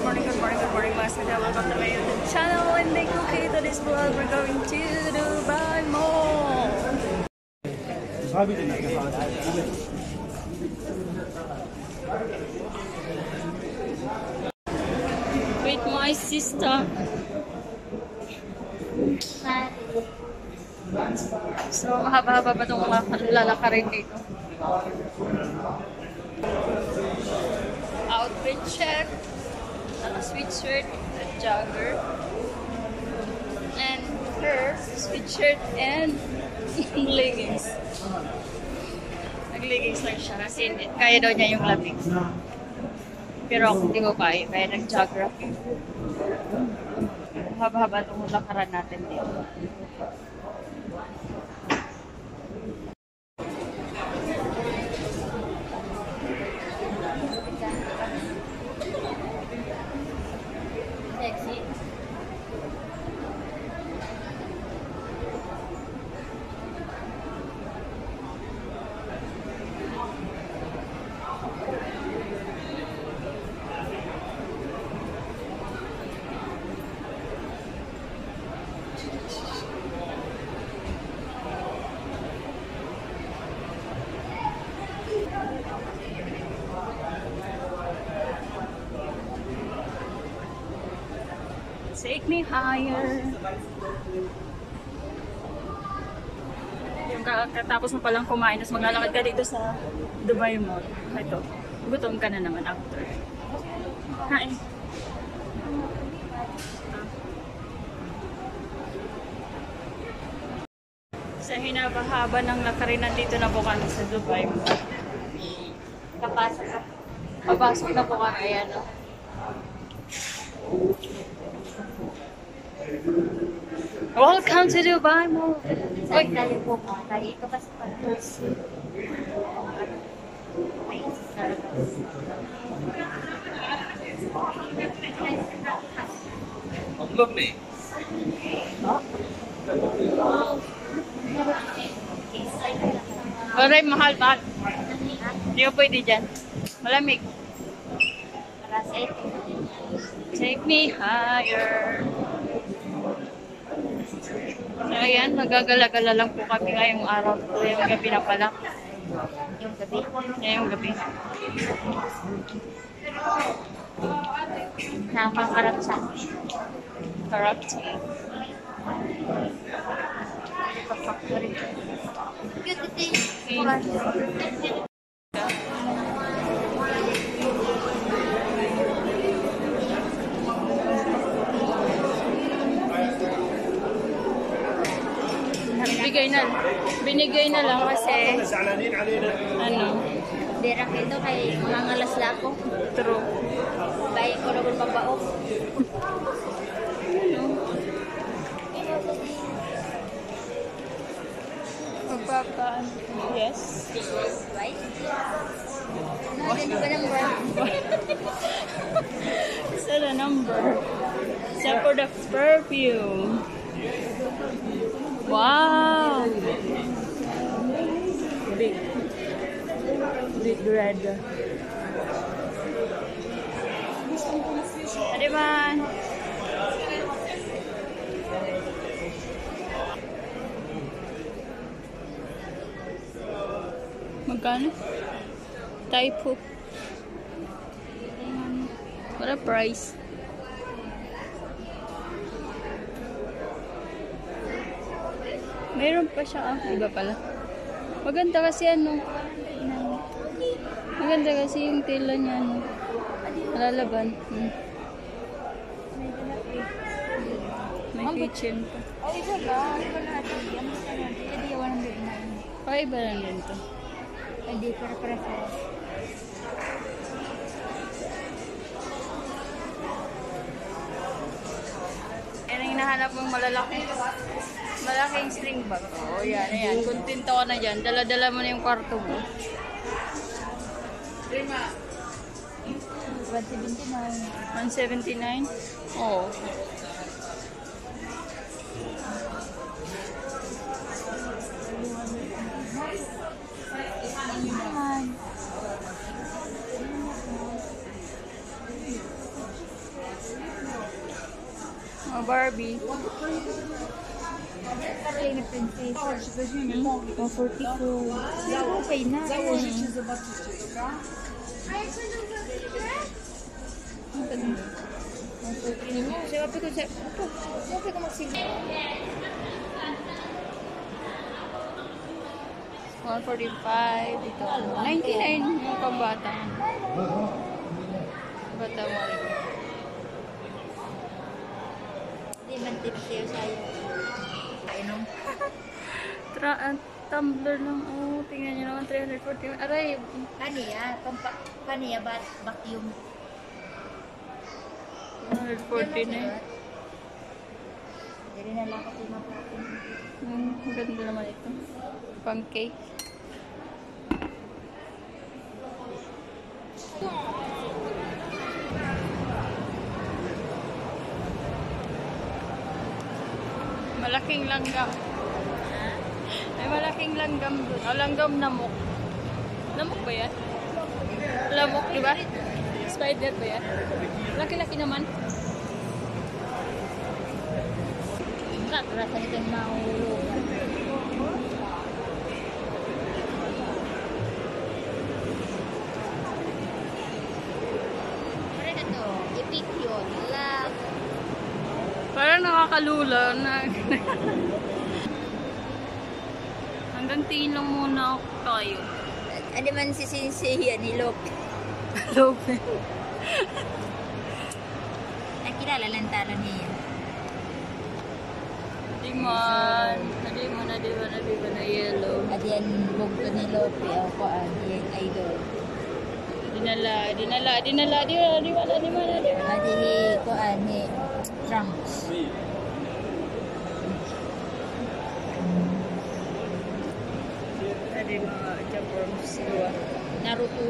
good morning, mga sadya. Welcome to my YouTube channel. And thank you okay to this vlog. We're going to Dubai Mall. With my sister. So, mahaba-haba pa itong lalakarin dito. Outfit check. Sweatshirt, a jogger, and her sweatshirt and leggings. Nag-leggings lang siya kasi kaya daw niya yung lamig. Pero ako hindi ko kaya nag-jogger ako. Haba-haba itong lakaran natin dito. Sexy. Take me higher. Yung katapos mo palang kumain, tapos maglalakad ka dito sa Dubai Mall. Ito, gutom ka na naman after. Hain. Sa hinabahaba ng lakarinan dito na po kami sa Dubai Mall. Papasok na po kami. Ayan, no? Welcome to Dubai Mall. Saan tayo po ka? Tayo ito kasi pag-tours. Lovely. Aray, mahal. Hindi ko pwede dyan. Malamig. Take me higher. So, ayan, magagala-gala lang po kami ngayong araw. Ngayong gabi na pala. Ngayong gabi. Nakakarap sa Corrupt. Binigay na lang kasi ano, Dirak ito kay mga laslako. true. Bayan ko na kung pabaok. Magpapaan. Yes. Right? Ano ba number? Set a number. Except for the perfume. Wow! Big red. Ade man. Magkano? Type hook. What a price. Mayroon pa siya, iba pala. Maganda kasi ano. Maganda kasi yung tela niya, ano. Malalaban. May kitchen pa. Oh, iba ba? Iba natin. Yan sa natin. Hindi yawan ng big man. Iba lang din to. Hindi, para sa... Yan ang hinahanap mong malaking sling bag. Oh, yan, ayan. Kontento ka na dyan. Dala-dala mo na yung kwarto mo. 179. 179? Oo. Barbie. Play na princess. 144. Okay na. Sabi ko magsigil. 145 dito. 99 yung pambata. Bata mo. Hindi man tip sa'yo sa'yo. Inom. Tumbler lang. Oh, tingnan nyo naman. 340. Aray. Kaniya ba vacuum? 140 na eh. Hindi na lang ako mag-vacuum. Ang ganda naman ito. Pang cake. Malaking langgam. May malaking langgam doon. O, langgam namok. Namok ba yan? Lamok, di ba? Spider ba yan? Laki-laki naman. Rasa nito yung mahulog. Ano na to? Epic yun. Love. Parang nakakalula na. Hanggang tingin lang muna ako tayo. Ano man si Sinsiya ni Lope? Lope. Nakilala lang tala niya. Di man. Di ba na yellow. At yan, bugto ni Lope. Ako yan, idol. Dinala. At ko ni Trunks. Tadi mga Japorms dua. Naruto.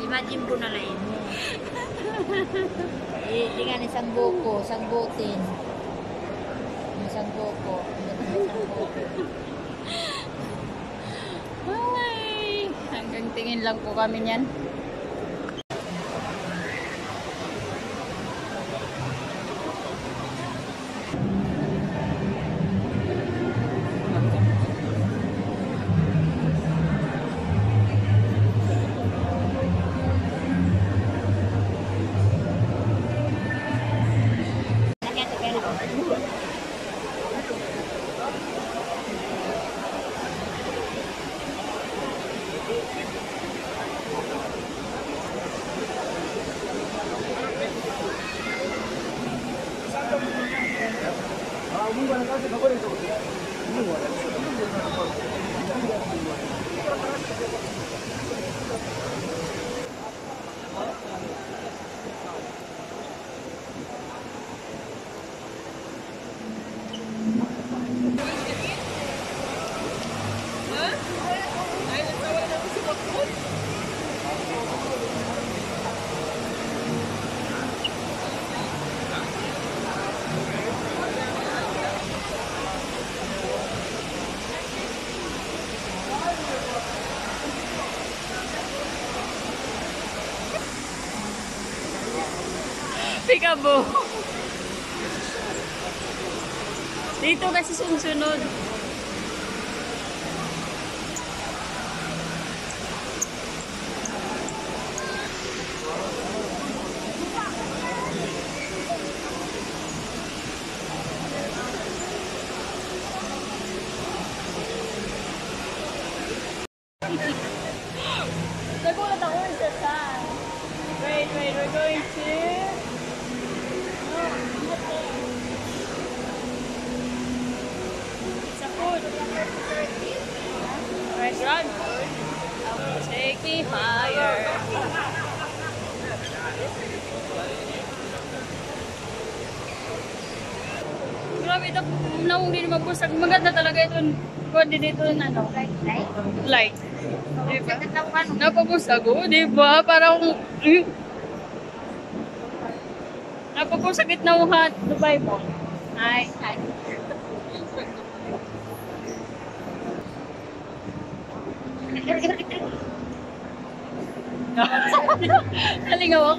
Imagine ko na lang mo. Di nga ni Sanggoko, Sanggotin. Sanggoko. Ay, hanggang tingin lang po kami niyan. Peekaboo. Dito kasi sunod. Nagulat ako sa saan. Wait, we're going to... It's a food. Restaurant food. Take me higher. Grabe ito. Hindi naman po. Maganda talaga ito. Pwede dito na ano. Light. Diba? Napapusag ko, diba? Parang... Napapusag na uhat. Dubai mo. Hi. Halingaw.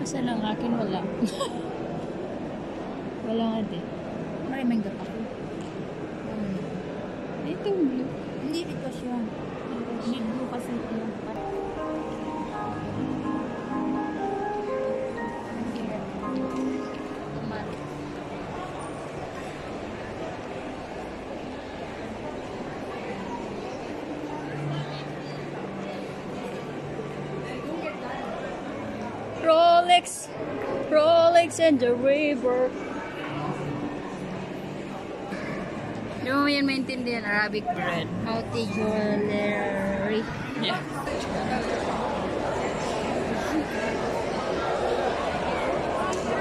Asa lang akin wala. Wala nga din. Maraming gapak. Ito blue. Hindi dito siya. Hindi blue kasi ito. Rolex. Rolex and the river. Di mo yan maintindihan, Arabic bread. Healthy jewelry. Yeah.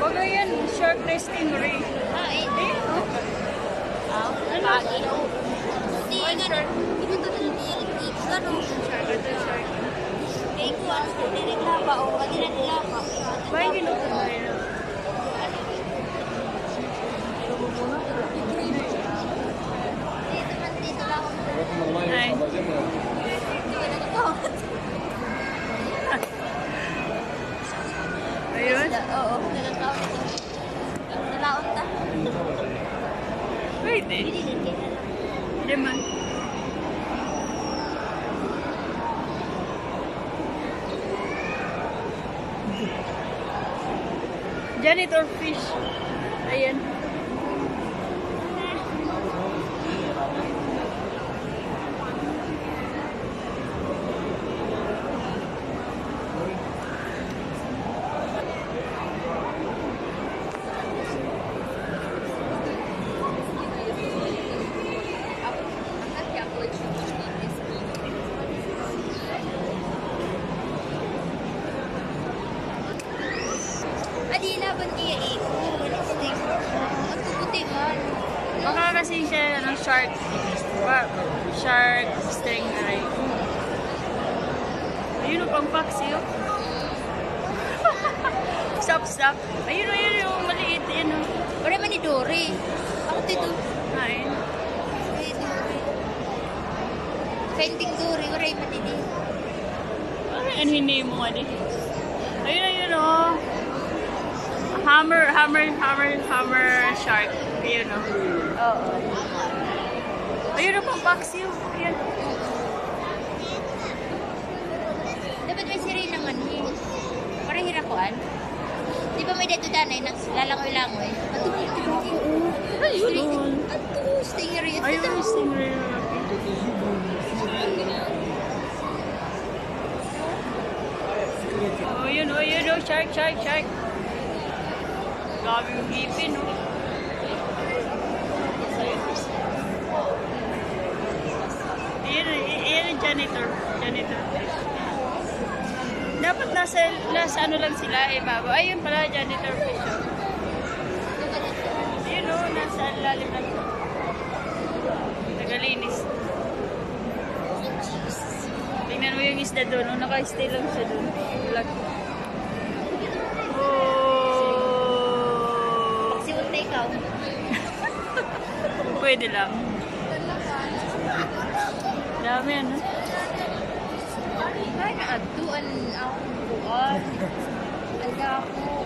Baga yan, shark na stingray. Ah, eh. Ano? Pagi. Hindi, ano. Ito to na nilagay. Ano? Shark, ito shark. Eh, kung ano, nilagay o hindi na nilagay. Bakit ginuto mo rin? Dito lang ako. Ay. Ayun. Oo, nagkakawin ito. Nalaon ta. Pwede. Hindi man. Janitor fish. Ayan. Adi na ba niya eh? Ang puputi man. Baka kasi siya ng shark. Shark stingray. Ayun o, pang paksi o. Stop. Ayun yung maliit. Ayun o. Wala man ni Dory. Ako dito. Ayun. Ay, Dory. Fending Dory. Wala man din eh. Ano hindi mo nga din? Ayun o. Hammer shark. Ayun o. Oo. Ayun o, pang paksi o. Ayun. Dapat may sirin naman eh. Para hirakuan. Di ba may dito danay naglalangoy-langoy? Ato mo ito ba? Ayun. Ato, stingray. Ayun yung stingray. Oh, yun o, shark. Grabe yung ngipin, no? Yan yung janitor fish. Dapat nasa ano lang sila, babo. Ayun pala, janitor fish. Yun o, nasa lalim lang. Nagalinis. Tingnan mo yung isda doon, naka-stay lang siya doon. Vlog. Oh. Siwag na ikaw. Pwede lang. Dami ano. Ay, naagtuan ako buwan. Ala ako.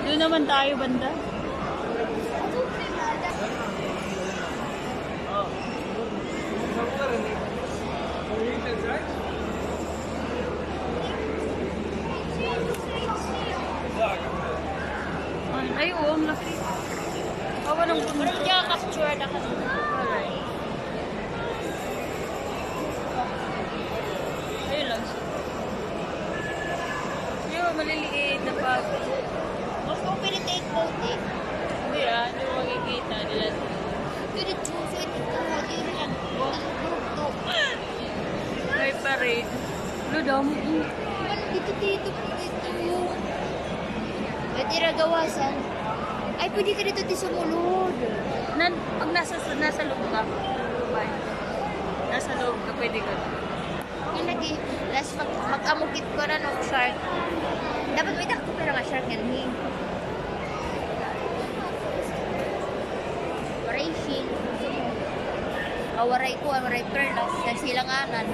Doon naman tayo banda. Ay, oo, ang laki. Awa ng puno. Pero hindi ako capture na kasi. Alright. Ayun lang siya. Yung maliliit na pag. Mas kung pinitake boat eh. Hindi hindi mo makikita nila. Pinitake boat ito. Hindi lang. Ay, pare. Dami. Dito. At iragawasan. Ay, pwede ka dito di sumulod. Pag nasa loob ka, nasa loob ka, pwede ka. Yung lagi, last mag-amukit ko na ng shark. Dapat may takto pero nga shark yan. Waray shield. Waray ko, waray perlas. Yan silanganan.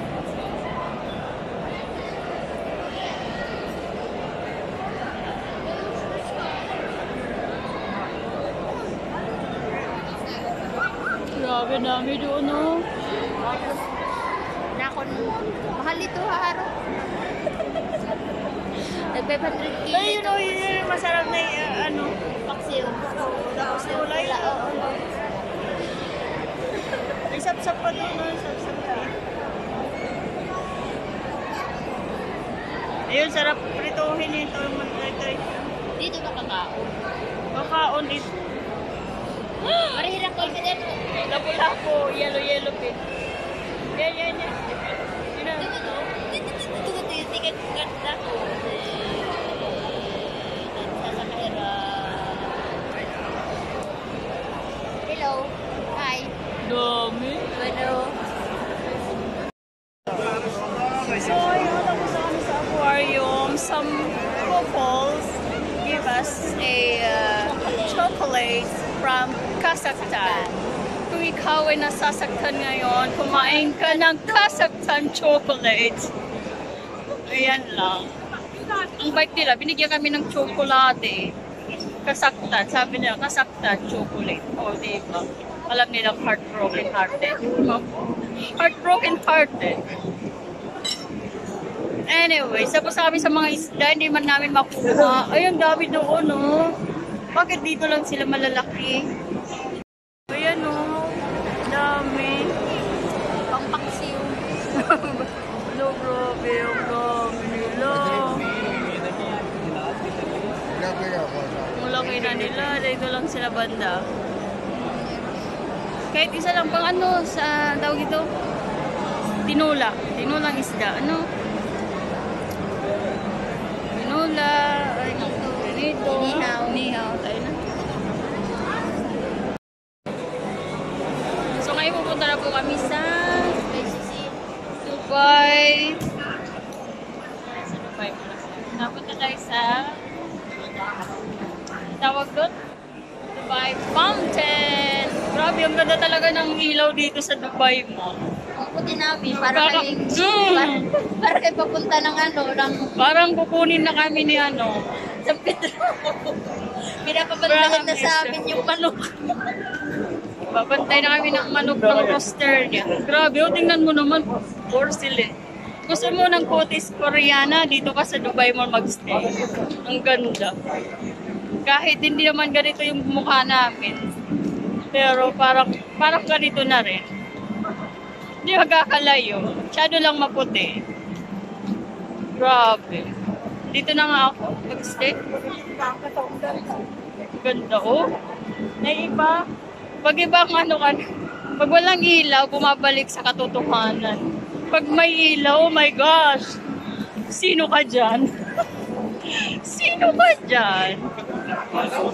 Grabe dami doon, no? Nakon, mahal ito haro. Nag-500 kilo. Ay, yun yung masarap na ano. Paksiw. Tapos kulay. May sapsap pa doon, no? Sapsap pa. Ayun, sarap prituhin ito. Dito ba kakaon? Kakaon ito. Marihirap ko ka din. Lapu-lapu, yellow pin. Yan. Yun na. Dito, ticket ganda ko. Sasakahira. Hello. Hi. Dami. Bueno. So, ayun, tapos na kami sa aquarium. Some couples give us a chocolate from Kazakhstan. Kung ikaw ay nasasaktan ngayon, kumain ka ng Kazakhstan chocolate. Ayan lang. Ang bait nila, binigyan kami ng chocolate. Kazakhstan, sabi nila, Kazakhstan chocolate. O, diba? Alam nilang heartbroken hearted. Heartbroken hearted. Anyway, tapos kami sa mga isda, hindi man namin makuha. Ay, ang dami doon, no? Bakit dito lang sila malalaki? Ayan, no? Dami. Pangpaksiw. Hello, grabe. Ang dami nila. Ang laki na nila. Dito lang sila banda. Kahit isa lang pang ano, sa tawag ito? Tinula. Tinulang isda. Ano? Tinula. Ay, ganito. Nihaw. Tayo na. So, ngayon pupunta na po kami sa Dubai. Sa Dubai. Napunta tayo sa tawag doon? Dubai Fountain. Grabe, ang ganda talaga ng ilaw dito sa Dubai mo. Ang puti namin, para kayo papunta ng ano, ng Parang kukunin na kami ni ano. San Pedro. Pinapabantagan na sa amin yung manok. Babantay na kami ng manok ng roster niya. Grabe, o tingnan mo naman. Porcelain. Gusto mo ng kutis koreana, dito ka sa Dubai Mall magstay. Ang ganda. Kahit hindi naman ganito yung mukha namin. Pero parang ganito na rin. Hindi magkakalayo. Masyado lang maputi. Grabe. Dito na nga ako magstay. Ganda, oh. Naiba. Pag ibang ano ka, pag walang ilaw, bumabalik sa katotohanan. Pag may ilaw, oh my gosh. Sino ka dyan? Sino ka dyan?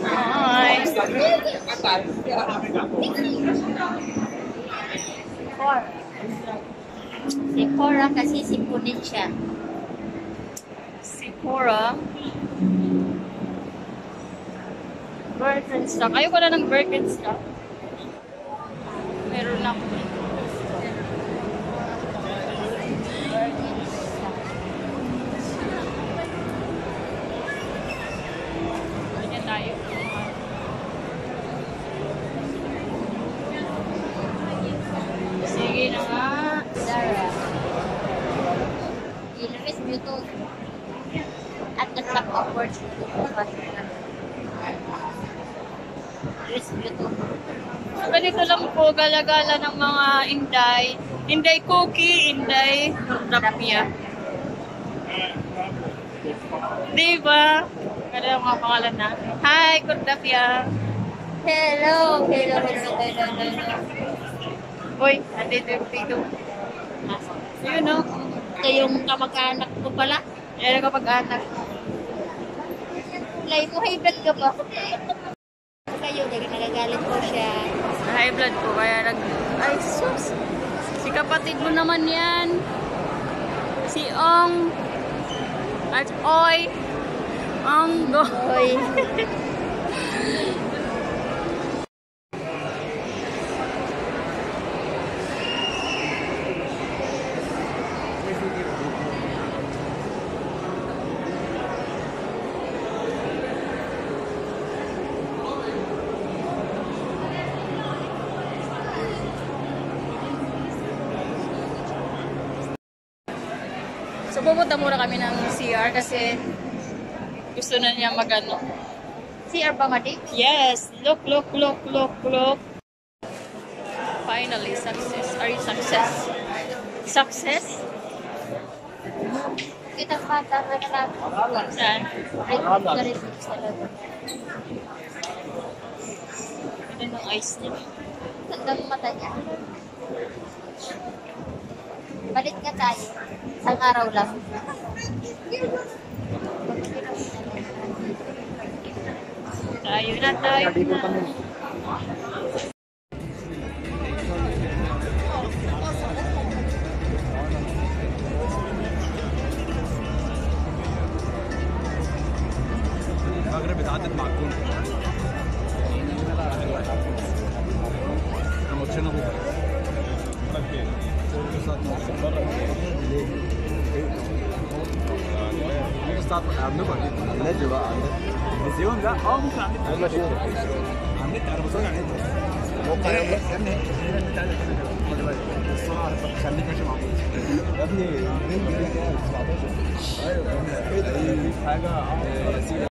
Hi. Si Cora kasi sipunin siya. Si Cora. Birkenstock. Ayoko na ng Birkenstock. Meron ako. Ganyan tayo. Sige na nga. Zara. Ilris Beauty. At nag-lock upwards. Ilris Beauty. So, ganito lang po, galagala ng mga Inday. Inday Cookie, Inday Rapia. Diba? Kaya yung mga pangalan na. Hi, Kurdapia. Hello. Uy, andito yung dito. Yun, no? Ito yung kamag-anak ko pala. Yan ang kapag-anak. Lay mo, high blood ka ba? Kayo, dahil nagagalit ko siya. High blood ko, kaya ay, sus! Si kapatid mo naman yan. Si Ong. At Oy. Mango. Hoy. So, pupunta muna kami ng CR kasi gusto na niya magano. CR ba, Madi? Yes! Look, look, look, look, look. Finally, success. Are you success? Success? Kita bata na lang. Saan? Ay, galit talaga. Ano yung ice niya? Tandang mata niya. Balik nga tayo. Ang araw lang. Tayo na, tayo na. المغرب اتعدت مع الجون ماتشنا بكره النت بقى عندك التلفزيون ده ممكن على النت على النت انا بتفرج على النت موقع يا ابني السرعه خليك ماشي مع يا ابني 2 جنيه كام 17 ايوه يا ابني حاجه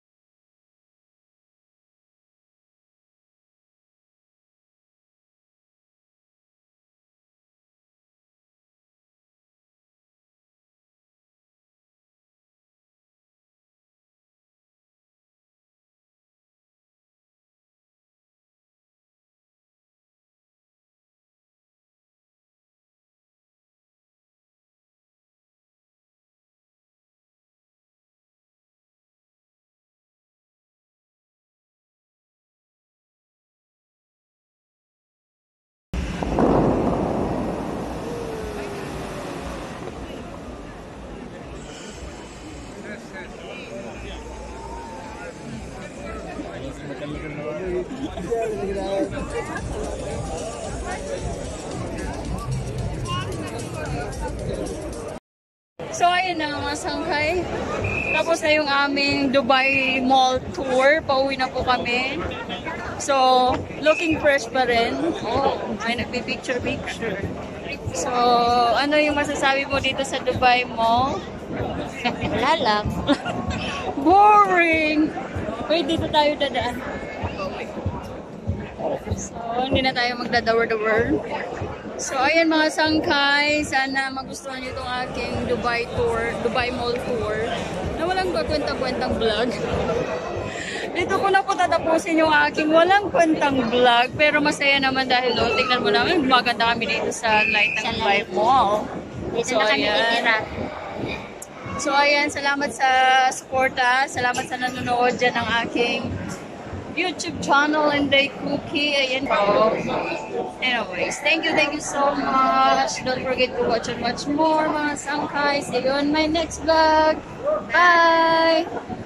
So, ayun na mga sangkay. Tapos na yung aming Dubai Mall Tour. Pauwi na po kami. So, looking fresh pa rin. Oh, ay nagpipicture-picture. So, ano yung masasabi mo dito sa Dubai Mall? Wala lang. Boring! Wait, dito tayo dadaan. So, hindi na tayo magdadawar-dawar. So, ayan mga sangkay. Sana magustuhan nyo itong aking Dubai tour, Dubai Mall tour. Na walang kwentang-kwentang vlog. Dito ko na po tatapusin yung aking walang kwentang vlog. Pero masaya naman dahil doon. Tingnan mo namin, gumaganda kami dito sa light ng Dubai Mall. Dito na kami itira. So, ayan. Salamat sa suporta. Salamat sa nanonood dyan ng aking YouTube channel and Day Cookie. Ayan po. Anyways, thank you so much. Don't forget to watch and watch more mga sangkay. See you on my next vlog. Bye!